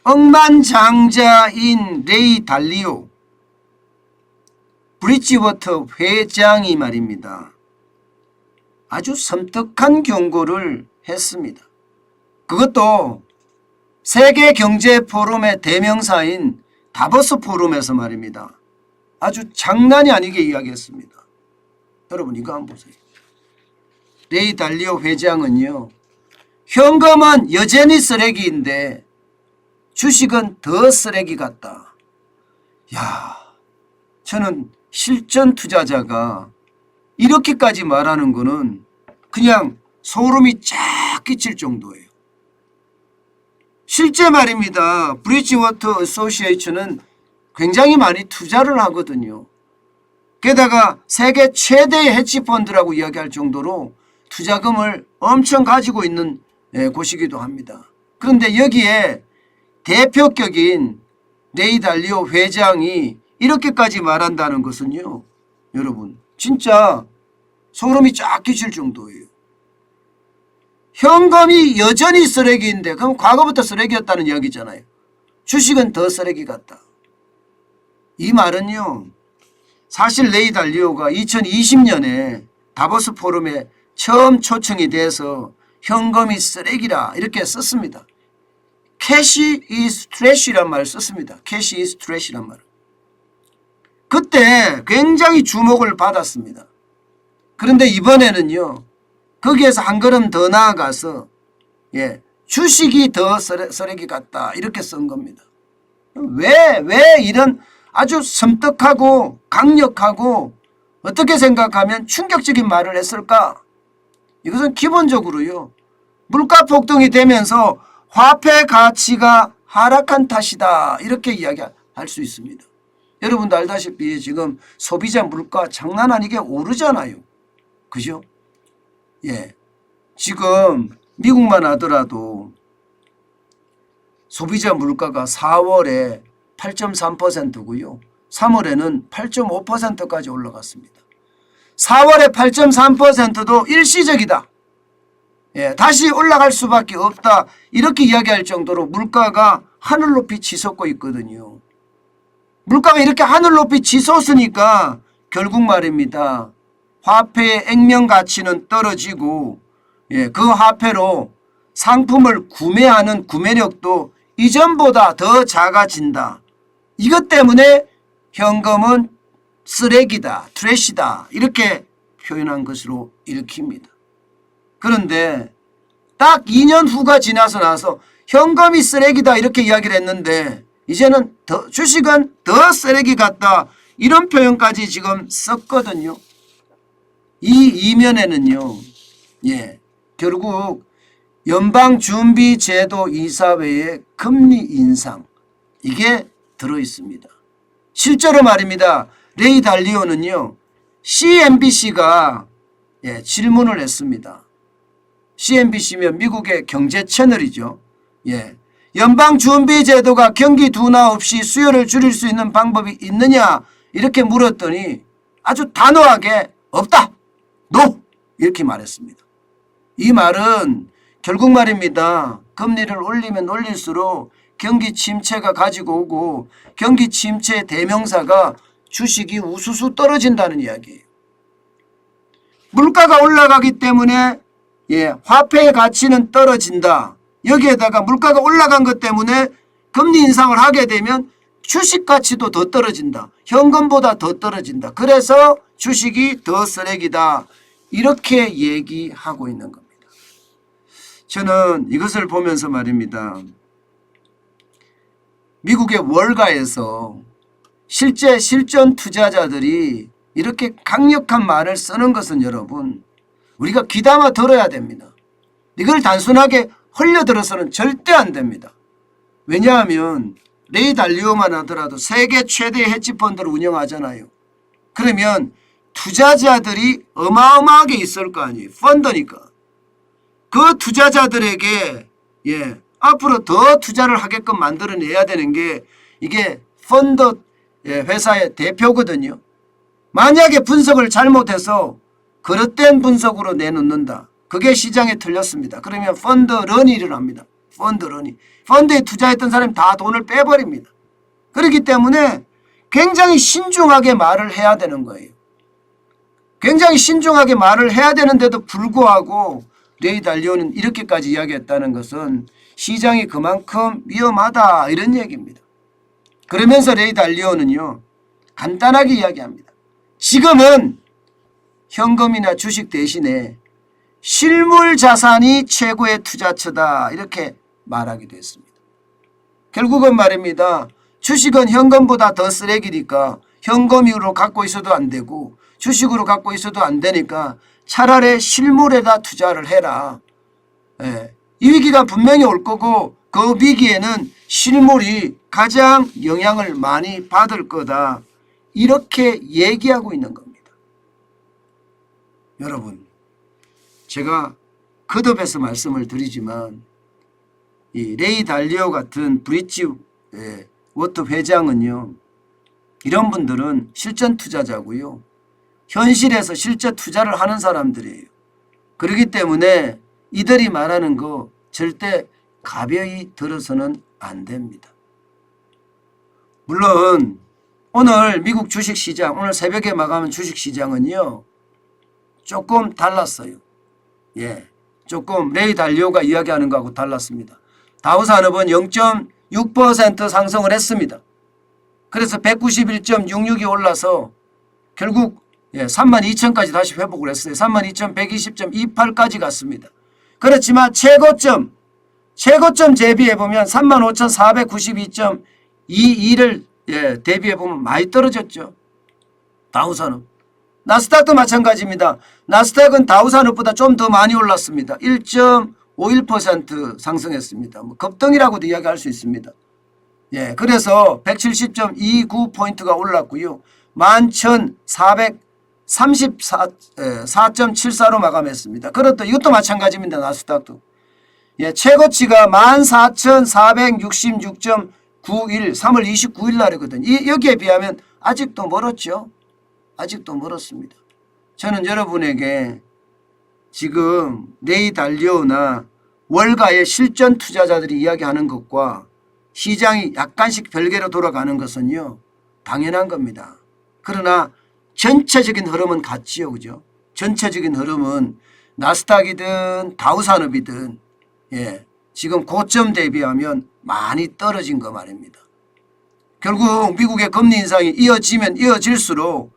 억만장자인 레이 달리오 브리지워터 회장이 말입니다. 아주 섬뜩한 경고를 했습니다. 그것도 세계경제포럼의 대명사인 다보스 포럼에서 말입니다. 아주 장난이 아니게 이야기했습니다. 여러분 이거 한번 보세요. 레이 달리오 회장은요. 현금은 여전히 쓰레기인데 주식은 더 쓰레기 같다. 야, 저는 실전 투자자가 이렇게까지 말하는 거는 그냥 소름이 쫙 끼칠 정도예요. 실제 말입니다. 브리지워터 어소시에이션은 굉장히 많이 투자를 하거든요. 게다가 세계 최대의 헤지펀드라고 이야기할 정도로 투자금을 엄청 가지고 있는 곳이기도 합니다. 그런데 여기에 대표격인 레이 달리오 회장이 이렇게까지 말한다는 것은요. 여러분 진짜 소름이 쫙 끼칠 정도예요. 현금이 여전히 쓰레기인데 그럼 과거부터 쓰레기였다는 이야기잖아요. 주식은 더 쓰레기 같다. 이 말은요. 사실 레이 달리오가 2020년에 다보스 포럼에 처음 초청이 돼서 현금이 쓰레기라 이렇게 썼습니다. Cash is trash이란 말을 썼습니다. Cash is trash이란 말을. 그때 굉장히 주목을 받았습니다. 그런데 이번에는요. 거기에서 한 걸음 더 나아가서 주식이 더 쓰레기 같다 이렇게 쓴 겁니다. 왜 이런 아주 섬뜩하고 강력하고 어떻게 생각하면 충격적인 말을 했을까? 이것은 기본적으로요. 물가 폭등이 되면서 화폐 가치가 하락한 탓이다 이렇게 이야기할 수 있습니다. 여러분도 알다시피 지금 소비자 물가 장난 아니게 오르잖아요. 그죠? 지금 미국만 하더라도 소비자 물가가 4월에 8.3%고요. 3월에는 8.5%까지 올라갔습니다. 4월에 8.3%도 일시적이다. 다시 올라갈 수밖에 없다. 이렇게 이야기할 정도로 물가가 하늘 높이 치솟고 있거든요. 물가가 이렇게 하늘 높이 치솟으니까 결국 말입니다. 화폐의 액면 가치는 떨어지고 그 화폐로 상품을 구매하는 구매력도 이전보다 더 작아진다. 이것 때문에 현금은 쓰레기다, 트래시다 이렇게 표현한 것으로 읽힙니다. 그런데 딱 2년 후가 지나서 나서 현금이 쓰레기다 이렇게 이야기를 했는데 이제는 주식은 더 쓰레기 같다 이런 표현까지 지금 썼거든요. 이 이면에는요. 결국 연방준비제도 이사회의 금리 인상 이게 들어있습니다. 실제로 말입니다. 레이 달리오는요. CNBC가 질문을 했습니다. CNBC면 미국의 경제 채널이죠. 연방준비제도가 경기 둔화 없이 수요를 줄일 수 있는 방법이 있느냐 이렇게 물었더니 아주 단호하게 없다. NO! 이렇게 말했습니다. 이 말은 결국 말입니다. 금리를 올리면 올릴수록 경기 침체가 가지고 오고 경기 침체 대명사가 주식이 우수수 떨어진다는 이야기예요. 물가가 올라가기 때문에 화폐의 가치는 떨어진다. 여기에다가 물가가 올라간 것 때문에 금리 인상을 하게 되면 주식 가치도 더 떨어진다. 현금보다 더 떨어진다. 그래서 주식이 더 쓰레기다. 이렇게 얘기하고 있는 겁니다. 저는 이것을 보면서 말입니다. 미국의 월가에서 실제 실전 투자자들이 이렇게 강력한 말을 쓰는 것은 여러분 우리가 귀담아 들어야 됩니다. 이걸 단순하게 흘려들어서는 절대 안 됩니다. 왜냐하면 레이 달리오만 하더라도 세계 최대의 헤지펀드를 운영하잖아요. 그러면 투자자들이 어마어마하게 있을 거 아니에요. 펀드니까. 그 투자자들에게 앞으로 더 투자를 하게끔 만들어내야 되는 게 이게 펀드 회사의 대표거든요. 만약에 분석을 잘못해서 그릇된 분석으로 내놓는다. 그게 시장에 틀렸습니다. 그러면 펀드 런이 일어납니다. 펀드에 투자했던 사람이 다 돈을 빼버립니다. 그렇기 때문에 굉장히 신중하게 말을 해야 되는 거예요. 굉장히 신중하게 말을 해야 되는데도 불구하고 레이 달리오는 이렇게까지 이야기했다는 것은 시장이 그만큼 위험하다 이런 얘기입니다. 그러면서 레이 달리오는요 간단하게 이야기합니다. 지금은 현금이나 주식 대신에 실물 자산이 최고의 투자처다 이렇게 말하기도 했습니다. 결국은 말입니다. 주식은 현금보다 더 쓰레기니까 현금으로 갖고 있어도 안 되고 주식으로 갖고 있어도 안 되니까 차라리 실물에다 투자를 해라. 이 위기가 분명히 올 거고 그 위기에는 실물이 가장 영향을 많이 받을 거다. 이렇게 얘기하고 있는 겁니다. 여러분, 제가 거듭해서 말씀을 드리지만 이 레이 달리오 같은 브릿지 워터 회장은요. 이런 분들은 실전 투자자고요. 현실에서 실제 투자를 하는 사람들이에요. 그렇기 때문에 이들이 말하는 거 절대 가벼이 들어서는 안 됩니다. 물론 오늘 미국 주식시장 오늘 새벽에 마감한 주식시장은요. 조금 달랐어요. 조금 레이 달리오가 이야기하는 거하고 달랐습니다. 다우산업은 0.6% 상승을 했습니다. 그래서 191.66이 올라서 결국 32,000까지 다시 회복을 했어요. 32,120.28까지 갔습니다. 그렇지만 최고점 대비해보면 35,492.22를 대비해보면 많이 떨어졌죠. 다우산업. 나스닥도 마찬가지입니다. 나스닥은 다우산업보다 좀 더 많이 올랐습니다. 1.51% 상승했습니다. 급등이라고도 이야기할 수 있습니다. 그래서 170.29포인트가 올랐고요. 11,434.74로 마감했습니다. 그렇다. 이것도 마찬가지입니다. 나스닥도. 최고치가 14,466.91 3월 29일 날이거든요. 여기에 비하면 아직도 멀었죠. 아직도 멀었습니다. 저는 여러분에게 지금 레이 달리오나 월가의 실전 투자자들이 이야기하는 것과 시장이 약간씩 별개로 돌아가는 것은요. 당연한 겁니다. 그러나 전체적인 흐름은 같지요. 그죠? 전체적인 흐름은 나스닥이든 다우산업이든 지금 고점 대비하면 많이 떨어진 거 말입니다. 결국 미국의 금리 인상이 이어지면 이어질수록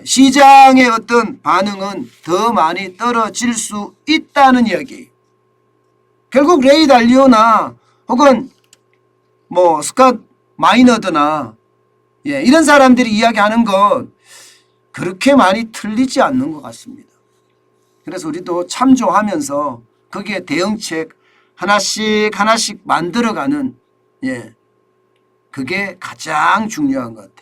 시장의 어떤 반응은 더 많이 떨어질 수 있다는 이야기예요. 결국 레이 달리오나 혹은 스캇 마이너드나 이런 사람들이 이야기하는 건 그렇게 많이 틀리지 않는 것 같습니다. 그래서 우리도 참조하면서 거기에 대응책 하나씩 만들어가는 그게 가장 중요한 것 같아요.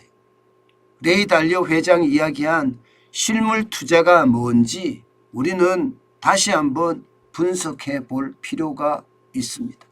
레이 달리오 회장이 이야기한 실물 투자가 뭔지 우리는 다시 한번 분석해 볼 필요가 있습니다.